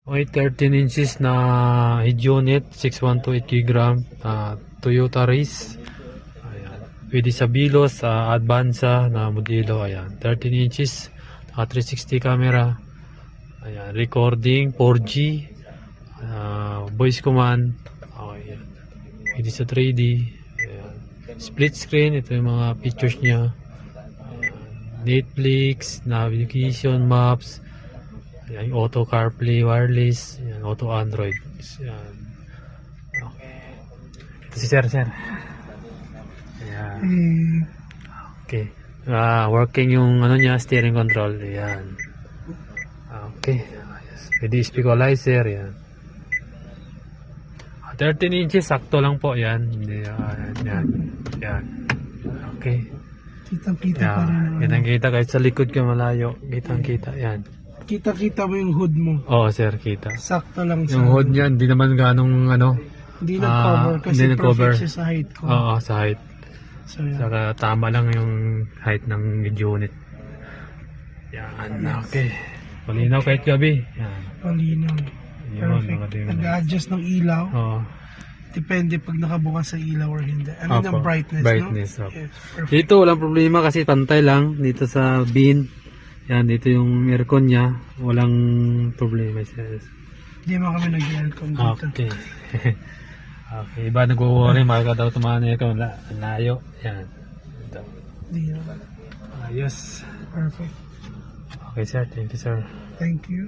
May 13 inches na head unit, 6128 kg, Toyota Race. Ayan. Pwede sa Bilos, sa Advanza na modelo. Ayan. 13 inches, 360 camera. Ayan. Recording, 4G, voice command. Ayan. Pwede sa 3D. Ayan. Split screen, ito yung mga features niya. Ayan. Netflix, navigation, maps. Ayan, auto CarPlay, wireless, ayan, auto Android. Ayan. Okay. Ito si sir. Ayan. Okay. Working yung ano niya, steering control. Ayan. Okay. Pwede equalizer. Ayan. 13 inches, sakto lang po. Ayan. Ayan. Okay. Kitang-kita pa rin. Yan ang kita kahit sa likod ka malayo. Kitang-kita. Ayan. Kita-kita mo yung hood mo. Oo, sir, kita. Sakto lang sa Yung hood niya, hindi naman ganong ano. Hindi nag-cover kasi hindi nag-cover. perfect siya sa height ko. Oo, sa height. So, yan. Saka tama lang yung height ng unit. Yan, okay. Malinaw kahit gabi. Yan. Malinaw. Yun, Perfect. Nag-adjust ng ilaw. Oo. Depende pag nakabukas sa ilaw or hindi. I mean, ang brightness, brightness, no? opo. Yes, perfect. Dito walang problema kasi pantay lang. Dito sa bin. Yan, dito yung aircon niya. Walang problema. Hindi mo kami nag-aircon dito. Okay. Okay, iba nag-worry, mahal ka daw tumahan na aircon. Layo. Yan. Ito. Hindi naman. Ayos. Perfect. Okay sir, thank you sir. Thank you.